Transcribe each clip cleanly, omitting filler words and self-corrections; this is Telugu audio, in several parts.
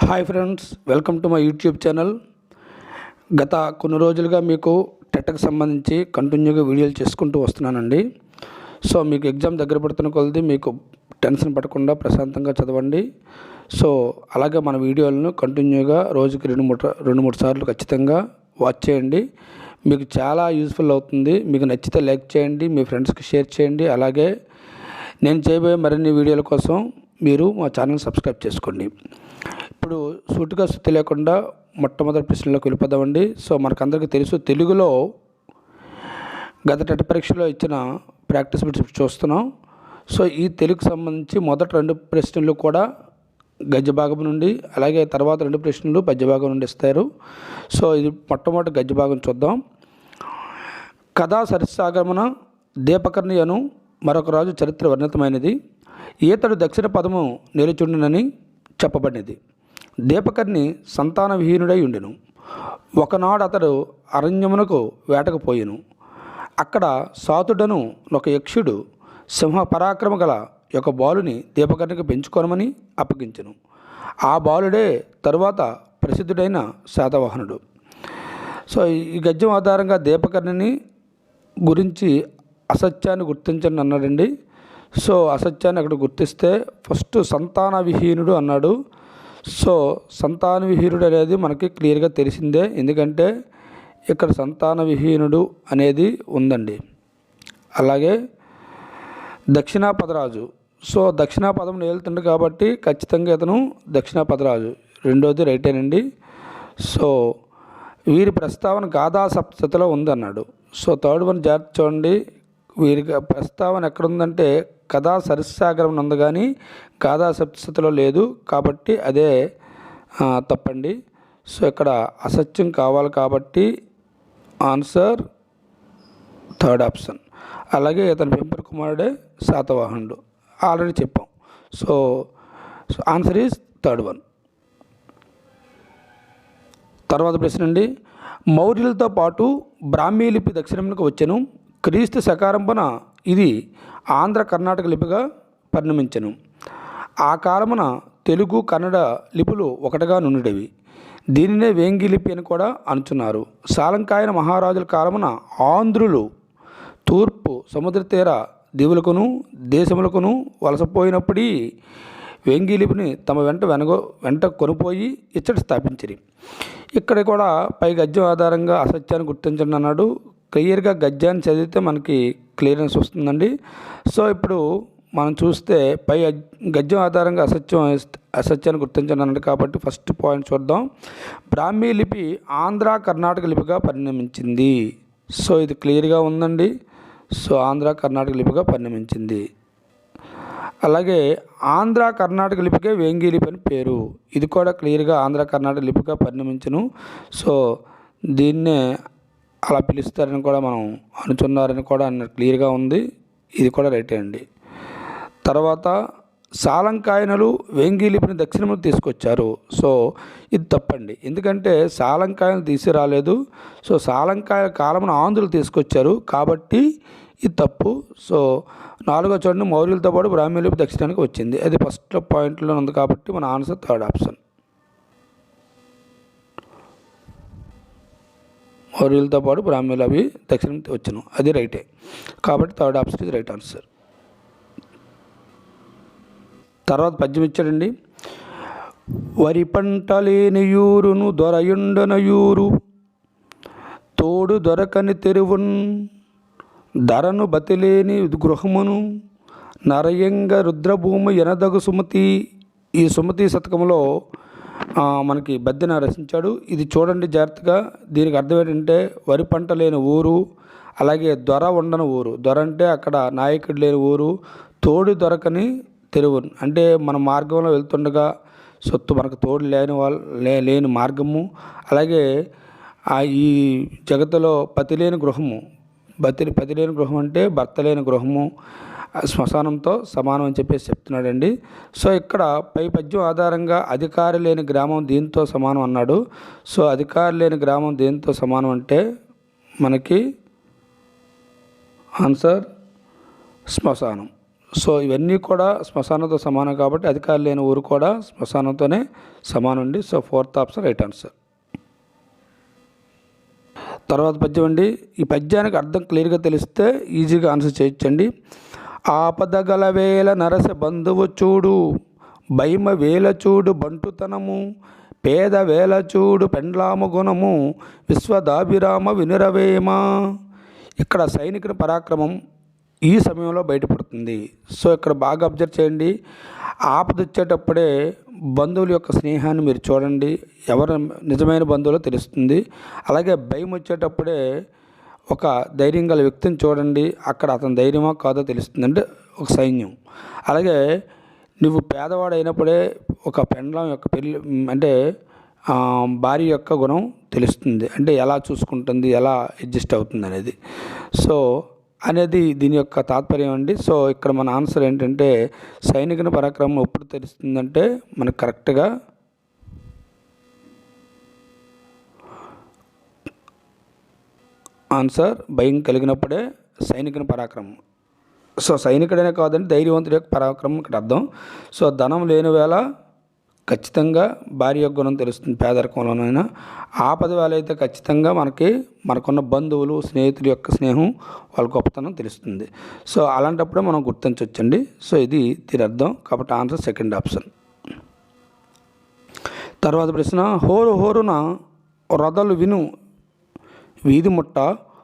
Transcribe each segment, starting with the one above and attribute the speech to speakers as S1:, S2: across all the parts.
S1: Hi friends, welcome to my YouTube channel. గత కొన్ని రోజులుగా మీకు టెట్కి సంబంధించి కంటిన్యూగా వీడియోలు చేసుకుంటూ వస్తున్నానండి. సో మీకు ఎగ్జామ్ దగ్గర పడుతున్న కొలది మీకు టెన్షన్ పడకుండా ప్రశాంతంగా చదవండి. సో అలాగే మన వీడియోలను కంటిన్యూగా రోజుకి రెండు మూడు సార్లు ఖచ్చితంగా వాచ్ చేయండి. మీకు చాలా యూస్ఫుల్ అవుతుంది. మీకు నచ్చితే లైక్ చేయండి, మీ ఫ్రెండ్స్కి షేర్ చేయండి. అలాగే నేను చేయబోయే మరిన్ని వీడియోల కోసం మీరు మా ఛానల్ సబ్స్క్రైబ్ చేసుకోండి. ఇప్పుడు సూటిగా సుత్తి లేకుండా మొట్టమొదటి ప్రశ్నలోకి వెళ్ళిపోదామండి. సో మనకందరికీ తెలుసు, తెలుగులో గత టెట్ పరీక్షలో ఇచ్చిన ప్రాక్టీస్ బిట్స్ చూస్తున్నాం. సో ఈ తెలుగుకు సంబంధించి మొదటి 2 ప్రశ్నలు కూడా గద్య భాగం నుండి, అలాగే తర్వాత 2 ప్రశ్నలు పద్య భాగం నుండి ఇస్తారు. సో ఇది మొట్టమొదటి గద్య భాగం చూద్దాం. కథా సరిసాగమన దీపకర్ణి అను మరొక రాజు చరిత్ర వర్ణితమైనది. ఈతడు దక్షిణ పదము నిలుచుండునని చెప్పబడినది. దీపకర్ణి సంతాన విహీనుడై ఉండెను. ఒకనాడు అతడు అరణ్యమునకు వేటకు పోయెను. అక్కడ సాతుడను ఒక యక్షుడు సింహ పరాక్రమ గల ఒక బాలుని దీపకర్ణికి పెంచుకోనమని అప్పగించెను. ఆ బాలుడే తరువాత ప్రసిద్ధుడైన శాతవాహనుడు. సో ఈ గద్యం ఆధారంగా దీపకర్ణిని గురించి అసత్యాన్ని గుర్తించండి అన్నాడండి. సో అసత్యాన్ని అక్కడ గుర్తిస్తే ఫస్ట్ సంతాన విహీనుడు అన్నాడు. సో సంతాన విహీనుడు అనేది మనకి క్లియర్గా తెలిసిందే, ఎందుకంటే ఇక్కడ సంతాన విహీనుడు అనేది ఉందండి. అలాగే దక్షిణాపదరాజు, సో దక్షిణాపదం ఏలుతుండు కాబట్టి ఖచ్చితంగా ఇతను దక్షిణాపదరాజు, రెండోది రైటేనండి. సో వీరి ప్రస్తావన గాథా సప్తశతిలో ఉందన్నాడు. సో థర్డ్ వన్ జాగ్రత్త చూడండి. వీరి ప్రస్తావన ఎక్కడుందంటే కథా సరిసాగరం ఉంది, కానీ గాథా సప్తశతిలో లేదు, కాబట్టి అదే తప్పండి. సో ఇక్కడ అసత్యం కావాలి కాబట్టి ఆన్సర్ థర్డ్ ఆప్షన్. అలాగే ఇతని పెంపుడు కుమారుడే శాతవాహనుడు, ఆల్రెడీ చెప్పాం. So answer is third one. తర్వాత ప్రశ్న అండి. మౌర్యులతో పాటు బ్రాహ్మీ లిపి దక్షిణంకు వచ్చెను. క్రీస్తు శకారంభన ఇది ఆంధ్ర కర్ణాటక లిపిగా పరిణమించెను. ఆ కాలమున తెలుగు కన్నడ లిపులు ఒకటిగా నుండేవి. దీనినే వేంగి లిపి అని కూడా అనుచున్నారు. సాలంకాయన మహారాజుల కాలమున ఆంధ్రులు తూర్పు సముద్ర తీర దీవులకును దేశములకును వలసపోయినప్పుడు వేంగి లిపిని తమ వెంట కొనిపోయి ఇచ్చట స్థాపించిరి. ఇక్కడ కూడా పై గద్యం ఆధారంగా అసత్యాన్ని గుర్తించండి అన్నాడు. క్లియర్గా గద్యాన్ని చదివితే మనకి క్లియరెన్స్ వస్తుందండి. సో ఇప్పుడు మనం చూస్తే పై గద్యం ఆధారంగా అసత్యాన్ని గుర్తించండి అన్నాడు కాబట్టి ఫస్ట్ పాయింట్ చూద్దాం. బ్రాహ్మీ లిపి ఆంధ్ర కర్ణాటక లిపిగా పరిణమించింది. సో ఇది క్లియర్గా ఉందండి. సో ఆంధ్ర కర్ణాటక లిపిగా పరిణమించింది. అలాగే ఆంధ్ర కర్ణాటక లిపికే వేంగి లిపి అని పేరు. ఇది కూడా క్లియర్గా ఆంధ్ర కర్ణాటక లిపిగా పరిణమించును. సో దీన్నే అలా పిలుస్తారని కూడా మనం అనుచున్నారని కూడా క్లియర్గా ఉంది. ఇది కూడా రైటే అండి. తర్వాత సాలంకాయనలు వేంగి లిపిని దక్షిణముకు తీసుకొచ్చారు. సో ఇది తప్పండి, ఎందుకంటే సాలంకాయలు తీసుకురాలేదు. సో సాలంకాయల కాలమున ఆంధ్రులు తీసుకొచ్చారు కాబట్టి ఇది తప్పు. సో 4వ చూడండి, మౌర్యులతో పాటు బ్రాహ్మీ లిపి దక్షిణానికి వచ్చింది. అది ఫస్ట్ పాయింట్లో ఉంది కాబట్టి మన ఆన్సర్ థర్డ్ ఆప్షన్. మౌర్యులతో పాటు బ్రాహ్మీలు అవి దక్షిణం వచ్చాను, అది రైటే కాబట్టి థర్డ్ ఆప్షన్ ఇది రైట్ ఆన్సర్. తర్వాత పద్యం ఇచ్చాడండి. వరి పంట లేని యూరును దొరయుండనయూరు తోడు దొరకని తెరువున్ ధరను బతిలేని గృహమును నరయంగ రుద్రభూమి ఎనదగు సుమతి. ఈ సుమతి శతకంలో మనకి బద్దెన రచించాడు. ఇది చూడండి జాగ్రత్తగా. దీనికి అర్థం ఏంటంటే వరి పంట లేని ఊరు, అలాగే దొర ఉండని ఊరు. దొర అంటే అక్కడ నాయకుడు లేని ఊరు, తోడు దొరకని తెరువు అంటే మన మార్గంలో వెళ్తుండగా సొత్తు మనకు తోడు లేని మార్గము. అలాగే ఈ జగత్తులో పతి లేని గృహము. పతి లేని గృహం అంటే భర్త లేని గృహము, శ్మశానంతో సమానం అని చెప్పేసి చెప్తున్నాడండి. సో ఇక్కడ పై పద్యం ఆధారంగా అధికారి లేని గ్రామం దీంతో సమానం అన్నాడు. సో అధికారి లేని గ్రామం దేంతో సమానం అంటే మనకి ఆన్సర్ శ్మశానం. సో ఇవన్నీ కూడా శ్మశానంతో సమానం కాబట్టి అధికారులు లేని ఊరు కూడా శ్మశానంతోనే సమానం అండి. So 4th option right answer. తర్వాత పద్యం అండి. ఈ పద్యానికి అర్థం క్లియర్గా తెలిస్తే ఈజీగా ఆన్సర్ చేయొచ్చండి. ఆపద గల వేల నరస బంధువు చూడు, భయమ వేల చూడు బంటుతనము, పేద వేల చూడు పెండ్లాము గుణము, విశ్వదాభిరామ వినురవేమ. ఇక్కడ సైనికుని పరాక్రమం ఈ సమయంలో బయటపడుతుంది. సో ఇక్కడ బాగా అబ్జర్వ్ చేయండి. ఆపద వచ్చేటప్పుడే బంధువుల యొక్క స్నేహాన్ని మీరు చూడండి, ఎవరు నిజమైన బంధువులో తెలుస్తుంది. అలాగే భయం వచ్చేటప్పుడే ఒక ధైర్యం గల వ్యక్తిని చూడండి, అక్కడ అతని ధైర్యమో కాదో తెలుస్తుంది, అంటే ఒక సైన్యం. అలాగే నువ్వు పేదవాడు అయినప్పుడే ఒక పెండ్లం యొక్క పెళ్ళి అంటే భార్య యొక్క గుణం తెలుస్తుంది, అంటే ఎలా చూసుకుంటుంది, ఎలా అడ్జస్ట్ అవుతుంది అనేది. సో అనేది దీని యొక్క తాత్పర్యం అండి. సో ఇక్కడ మన ఆన్సర్ ఏంటంటే సైనికుని పరాక్రమం ఎప్పుడు తెలుస్తుందంటే మనకు కరెక్ట్గా ఆన్సర్ భయం కలిగినప్పుడే సైనికుని పరాక్రమం. సో సైనికుడనే కాదండి, ధైర్యవంతుడి యొక్క పరాక్రమం ఇక్కడ అర్థం. సో ధనం లేని వేళ ఖచ్చితంగా భార్య యొక్క గుణం తెలుస్తుంది, పేదరికంలోనైనా. ఆపద వేళ అయితే ఖచ్చితంగా మనకున్న బంధువులు స్నేహితుల యొక్క స్నేహం, వాళ్ళ గొప్పతనం తెలుస్తుంది. సో అలాంటప్పుడే మనం గుర్తించవచ్చండి. సో ఇది దీని అర్థం, కాబట్టి ఆన్సర్ 2nd ఆప్షన్. తర్వాత ప్రశ్న. హోరు హోరున రొదలు విను వీధి ముట్ట,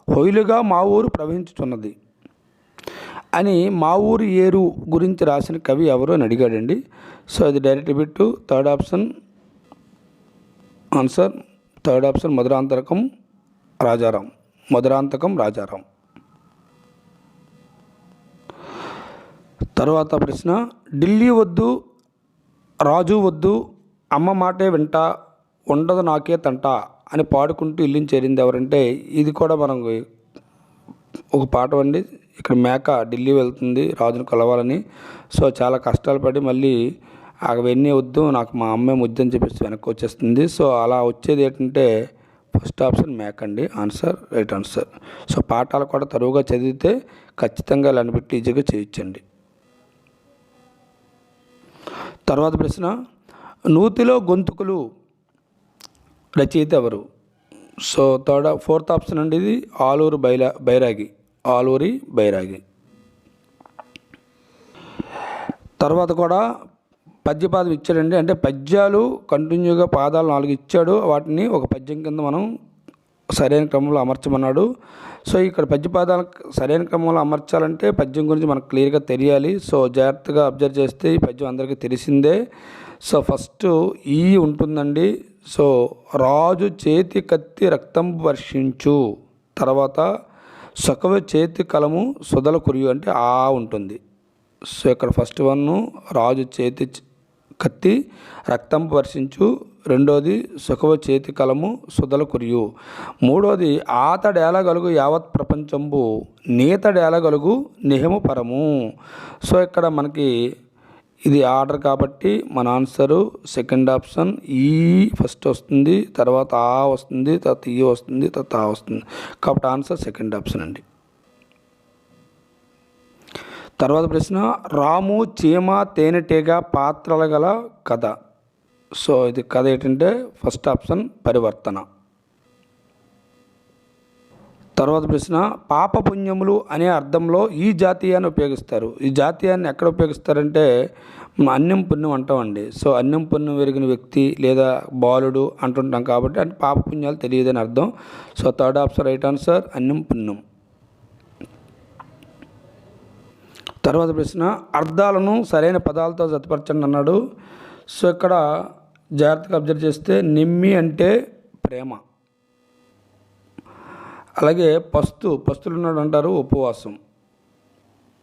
S1: హొయిలుగా మా ఊరు ప్రవహించుతున్నది అని మా ఊరు ఏరు గురించి రాసిన కవి ఎవరు అని అడిగాడండి. సో ఇది direct bit 3rd option answer. 3rd option Madurantakam Rajaram. తర్వాత ప్రశ్న. ఢిల్లీ వద్దు రాజు వద్దు, అమ్మ మాటే వింట, ఉండదు నాకే తంట అని పాడుకుంటూ ఇల్లుని చేరింది ఎవరంటే, ఇది కూడా మనం ఒక పాట అండి. ఇక్కడ మేక ఢిల్లీ వెళ్తుంది రాజును కలవాలని. సో చాలా కష్టాలు పడి మళ్ళీ అవన్నీ వద్దు, నాకు మా అమ్మే ముద్దు అని చెప్పేసి వెనక్కి వచ్చేస్తుంది. సో అలా వచ్చేది ఏంటంటే 1st ఆప్షన్ మేక అండి, ఆన్సర్ రైట్ ఆన్సర్. సో పాఠాలు కూడా తరువుగా చదివితే ఖచ్చితంగా ఇలాంటి పెట్టి ఈజీగా చేయొచ్చండి. తర్వాత ప్రశ్న. నూతిలో గొంతుకులు రచయిత ఎవరు? సో 4th ఆప్షన్ అండి ఇది ఆలూరి బైరాగి. తర్వాత కూడా పద్యపాదం ఇచ్చాడండి, అంటే పద్యాలు కంటిన్యూగా పాదాలు 4 ఇచ్చాడు, వాటిని ఒక పద్యం కింద మనం సరైన క్రమంలో అమర్చమన్నాడు. సో ఇక్కడ పద్యపాదాలు సరైన క్రమంలో అమర్చాలంటే పద్యం గురించి మనకు క్లియర్గా తెలియాలి. సో జాగ్రత్తగా అబ్జర్వ్ చేస్తే ఈ పద్యం అందరికీ తెలిసిందే. సో ఫస్ట్ ఈ ఉంటుందండి. సో రాజు చేతి కత్తి రక్తం వర్షించు, తర్వాత సొకవ చేతి కలము సుధల కురియు అంటే ఆ ఉంటుంది. సో ఇక్కడ ఫస్ట్ 1 రాజు చేతి కత్తి రక్తం వర్షించు, 2వది సొకవ చేతి కలము సుధల కురియు, 3వది ఆతడేలగలుగు యావత్ ప్రపంచంబు, నీతడేలగలుగు నిహము పరము. సో ఇక్కడ మనకి ఇది ఆర్డర్ కాబట్టి మన ఆన్సరు 2nd ఆప్షన్ ఈ ఫస్ట్ వస్తుంది, తర్వాత ఆ వస్తుంది, తర్వాత ఈ వస్తుంది, తర్వాత ఆ వస్తుంది, కాబట్టి ఆన్సర్ 2nd ఆప్షన్ అండి. తర్వాత ప్రశ్న. రాము చీమ తేనెటీగ పాత్రల గల కథ. సో ఇది కథ ఏంటంటే 1st ఆప్షన్ పరివర్తన. తర్వాత ప్రశ్న. పాపపుణ్యములు అనే అర్థంలో ఈ జాతీయాన్ని ఉపయోగిస్తారు. ఈ జాతీయాన్ని ఎక్కడ ఉపయోగిస్తారంటే అన్యం పుణ్యం అంటామండి. సో అన్యం పుణ్యం పెరిగిన వ్యక్తి లేదా బాలుడు అంటుంటాం కాబట్టి, అంటే పాపపుణ్యాలు తెలియదని అర్థం. So 3rd option right answer, అన్యం పుణ్యం. తర్వాత ప్రశ్న. అర్థాలను సరైన పదాలతో జతపరచండి అన్నాడు. సో ఇక్కడ జాగ్రత్తగా అబ్జర్వ్ చేస్తే నిమ్మి అంటే ప్రేమ, అలాగే పస్తులు ఉన్నాడు అంటారు ఉపవాసం,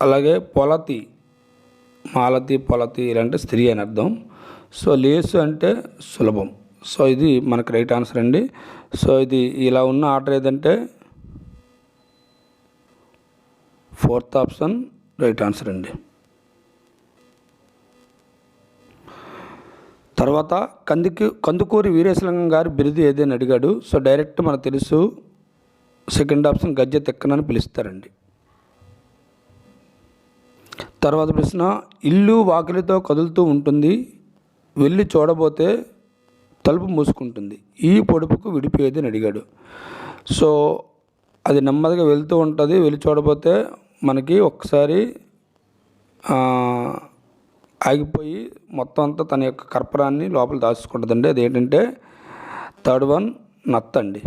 S1: అలాగే పొలతి ఇలాంటి స్త్రీ అని అర్థం. సో లేసు అంటే సులభం. సో ఇది మనకు రైట్ ఆన్సర్ అండి. సో ఇది ఇలా ఉన్న ఆర్డర్ ఏదంటే 4th ఆప్షన్ రైట్ ఆన్సర్ అండి. తర్వాత కందుకూరి వీరేశలింగం గారి బిరుదు ఏదని అడిగాడు. సో డైరెక్ట్ మనకు తెలుసు 2nd ఆప్షన్ గజ్జె తెక్కనని పిలుస్తారండి. తర్వాత ప్రశ్న, ఇల్లు వాకిలితో కదులుతూ ఉంటుంది, వెళ్ళి చూడబోతే తలుపు మూసుకుంటుంది, ఈ పొడుపుకు విడిపోయేది అని అడిగాడు. సో అది నెమ్మదిగా వెళ్తూ ఉంటుంది, వెళ్ళి చూడబోతే మనకి ఒక్కసారి ఆగిపోయి మొత్తం అంతా తన యొక్క కర్పూరాన్ని లోపల దాచుకుంటుందండి. అదేంటంటే థర్డ్ వన్ నత్తండి.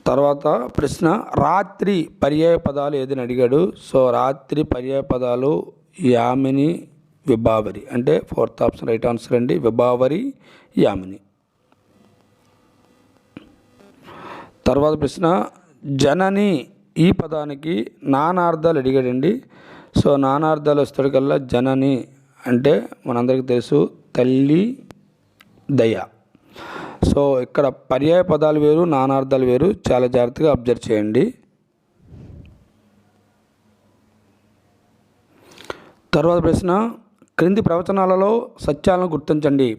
S1: తర్వాత ప్రశ్న, రాత్రి పర్యాయ పదాలు ఏదని అడిగాడు. సో రాత్రి పర్యాయ పదాలు యామిని, విభావరి. అంటే ఫోర్త్ ఆప్షన్ రైట్ ఆన్సర్ అండి, విభావరి, యామిని. తర్వాత ప్రశ్న, జనని ఈ పదానికి నానార్థాలు అడిగాడండి. సో నానార్థాలు వస్తాడికల్లా జనని అంటే మనందరికీ తెలుసు తల్లి, దయ. సో ఇక్కడ పర్యాయ పదాలు వేరు, నానార్థాలు వేరు, చాలా జాగ్రత్తగా అబ్జర్వ్ చేయండి. తర్వాత ప్రశ్న, క్రింది ప్రవచనాలలో సత్యాలను గుర్తించండి.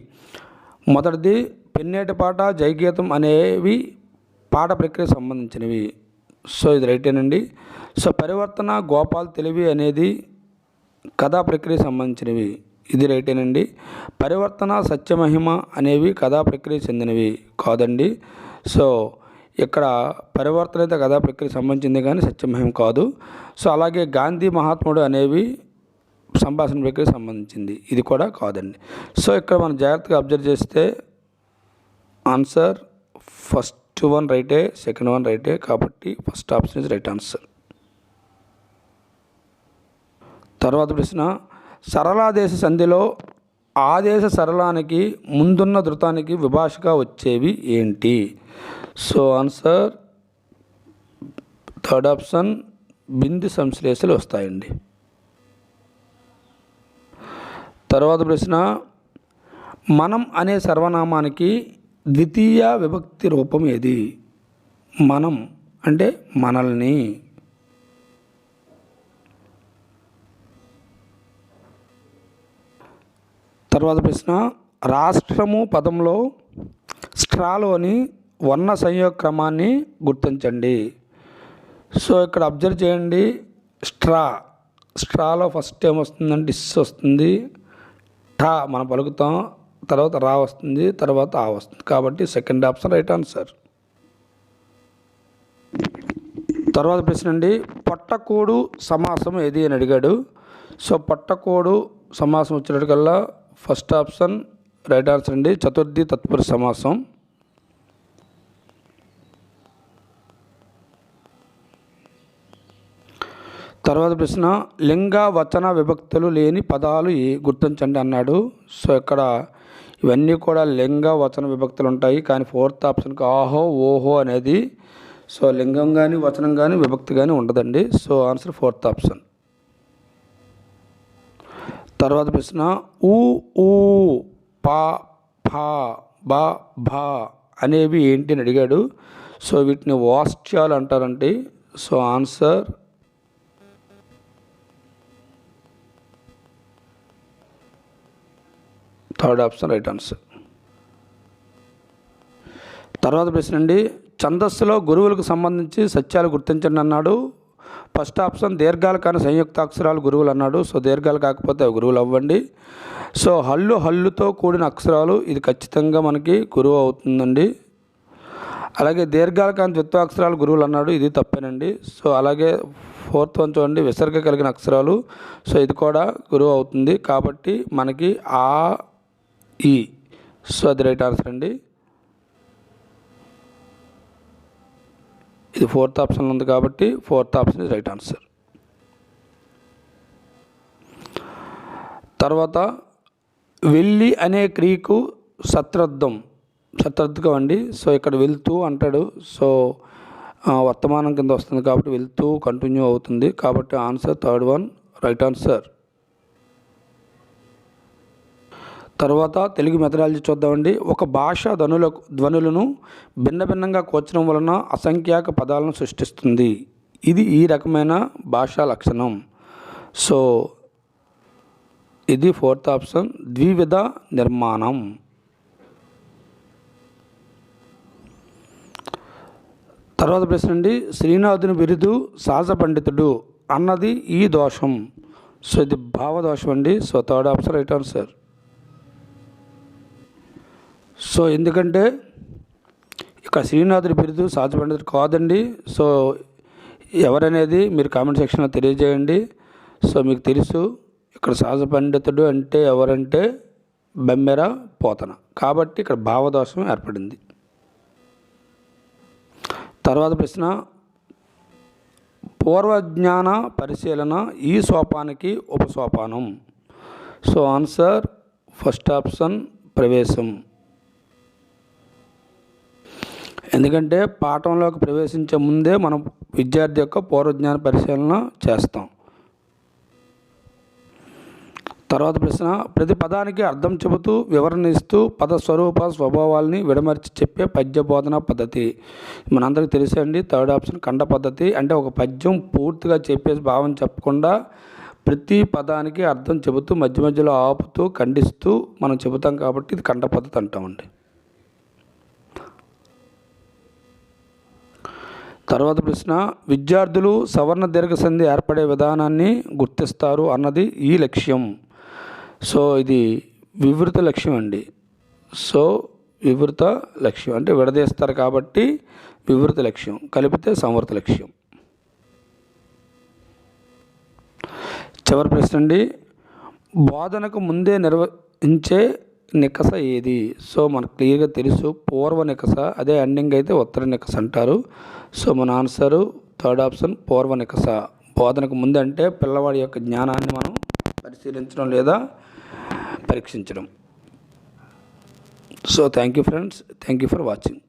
S1: మొదటిది, పెన్నేటిపాట, జయగీతం అనేవి పాట ప్రక్రియకు సంబంధించినవి. సో ఇది రైటేనండి. సో పరివర్తన, గోపాల్ తెలివి అనేది కథా ప్రక్రియకు సంబంధించినవి. ఇది రైటేనండి. పరివర్తన, సత్యమహిమ అనేవి కథా ప్రక్రియకు చెందినవి కాదండి. సో ఇక్కడ పరివర్తన అయితే కథా ప్రక్రియకు సంబంధించింది కానీ సత్యమహిమ కాదు. సో అలాగే గాంధీ, మహాత్ముడు అనేవి సంభాషణ ప్రక్రియకు సంబంధించింది, ఇది కూడా కాదండి. సో ఇక్కడ మనం జాగ్రత్తగా అబ్జర్వ్ చేస్తే ఆన్సర్ ఫస్ట్ వన్ రైటే, సెకండ్ వన్ రైటే, కాబట్టి first option is right answer. తర్వాత ప్రశ్న, సరళాదేశ సంధిలో ఆదేశ సరళానికి ముందున్న ధృతానికి విభాషగా వచ్చేవి ఏంటి? సో ఆన్సర్ థర్డ్ ఆప్షన్ బిందు సంశ్లేషలు వస్తాయండి. తర్వాత ప్రశ్న, మనం అనే సర్వనామానికి ద్వితీయ విభక్తి రూపం ఏది? మనం అంటే మనల్ని. తర్వాత ప్రశ్న, రాష్ట్రము పదంలో స్ట్రాలోని వర్ణ సంయోగ క్రమాన్ని గుర్తించండి. సో ఇక్కడ అబ్జర్వ్ చేయండి, స్ట్రాలో ఫస్ట్ ఏం వస్తుందంటే ఇస్ వస్తుంది, ఠా మనం పలుకుతాం, తర్వాత రా వస్తుంది, తర్వాత ఆ వస్తుంది, కాబట్టి సెకండ్ ఆప్షన్ రైట్ ఆన్సర్. తర్వాత ప్రశ్న అండి, పొట్టకోడు సమాసం ఏది అని అడిగాడు. సో పొట్టకోడు సమాసం వచ్చేటట్టుకల్లా ఫస్ట్ ఆప్షన్ రైట్ ఆన్సర్ అండి, చతుర్థి తత్పురుష సమాసం. తర్వాత ప్రశ్న, లింగ వచన విభక్తులు లేని పదాలు గుర్తించండి అన్నాడు. సో ఇక్కడ ఇవన్నీ కూడా లింగ వచన విభక్తులు ఉంటాయి, కానీ ఫోర్త్ ఆప్షన్కి ఆహో, ఓహో అనేది సో లింగం కానీ వచనం కానీ విభక్తి కానీ ఉండదండి. So answer fourth option. తర్వాత ప్రశ్న, ఊ, ఊ, పా, ఫా, బా, భా అనేవి ఏంటి అని అడిగాడు. సో వీటిని వాస్ట్యాలు అంటారండి. So answer third option right answer. తర్వాత ప్రశ్న అండి, ఛందస్సులో గురువులకు సంబంధించి సత్యాలు గుర్తించండి అన్నాడు. ఫస్ట్ ఆప్షన్ దీర్ఘాలు కానీ సంయుక్త అక్షరాలు గురువులు అన్నాడు. సో దీర్ఘాలు కాకపోతే గురువులు అవ్వండి. సో హల్లుతో కూడిన అక్షరాలు ఇది ఖచ్చితంగా మనకి గురువు అవుతుందండి. అలాగే దీర్ఘాలు కానీ ద్విత్వాక్షరాలు గురువులు అన్నాడు, ఇది తప్పేనండి. సో అలాగే ఫోర్త్ వన్ చూడండి, విసర్గ కలిగిన అక్షరాలు, సో ఇది కూడా గురువు అవుతుంది, కాబట్టి మనకి ఆ, ఈ, సో అది రైట్ ఆన్సర్ అండి. ఇది ఫోర్త్ ఆప్షన్లో ఉంది కాబట్టి fourth option is right answer. తర్వాత వెళ్ళి అనే క్రియకు సత్రర్థకం అండి. సో ఇక్కడ వెళ్తూ అంటాడు, సో వర్తమానం కింద వస్తుంది కాబట్టి వెళ్తూ కంటిన్యూ అవుతుంది, కాబట్టి answer third one right answer. తర్వాత తెలుగు మెథడాలజీ చూద్దామండి. ఒక భాష ధ్వనులను భిన్న భిన్నంగా కూర్చడం వలన అసంఖ్యాక పదాలను సృష్టిస్తుంది, ఇది ఈ రకమైన భాషా లక్షణం. సో ఇది ఫోర్త్ ఆప్షన్ ద్వివిధ నిర్మాణం. తర్వాత ప్రశ్న అండి, శ్రీనాథుని బిరుదు సహజ పండితుడు అన్నది ఈ దోషం. సో ఇది భావదోషం అండి. So third option right answer. So ఎందుకంటే ఇక్కడ శ్రీనాథుడి బిరుదు సహజ పండితుడు కాదండి. సో ఎవరనేది మీరు కామెంట్ సెక్షన్లో తెలియజేయండి. సో మీకు తెలుసు ఇక్కడ సహజ పండితుడు అంటే ఎవరంటే బెమ్మెర పోతన, కాబట్టి ఇక్కడ భావదోషం ఏర్పడింది. తర్వాత ప్రశ్న, పూర్వజ్ఞాన పరిశీలన ఈ సోపానికి ఉపసోపానం. సో ఆన్సర్ ఫస్ట్ ఆప్షన్ ప్రవేశం. ఎందుకంటే పాఠంలోకి ప్రవేశించే ముందే మనం విద్యార్థి యొక్క పూర్వజ్ఞాన పరిశీలన చేస్తాం. తర్వాత ప్రశ్న, ప్రతి పదానికి అర్థం చెబుతూ వివరణ ఇస్తూ పద స్వరూప స్వభావాల్ని విడమర్చి చెప్పే పద్య బోధన పద్ధతి. మనందరికీ తెలుసండి థర్డ్ ఆప్షన్ ఖండ పద్ధతి. అంటే ఒక పద్యం పూర్తిగా చెప్పేసి భావం చెప్పకుండా ప్రతి పదానికి అర్థం చెబుతూ మధ్య మధ్యలో ఆపుతూ ఖండిస్తూ మనం చెబుతాం, కాబట్టి ఇది ఖండ పద్ధతి అంటామండి. తర్వాత ప్రశ్న, విద్యార్థులు సవర్ణ దీర్ఘ సంధి ఏర్పడే విధానాన్ని గుర్తిస్తారు అన్నది ఈ లక్ష్యం. సో ఇది వివృత లక్ష్యం అండి. సో వివృత లక్ష్యం అంటే విడదీస్తారు కాబట్టి వివృత లక్ష్యం, కలిపితే సంవృత లక్ష్యం. చివరి ప్రశ్న అండి, బోధనకు ముందే నిర్వహించే నికస ఏది. సో మనకు క్లియర్గా తెలుసు పూర్వ నికస, అదే ఎండింగ్ అయితే ఉత్తర నికస అంటారు. సో మన ఆన్సరు థర్డ్ ఆప్షన్ పూర్వ నికస. బోధనకు ముందు అంటే పిల్లవాడి యొక్క జ్ఞానాన్ని మనం పరిశీలించడం లేదా పరీక్షించడం. So thank you friends, thank you for watching.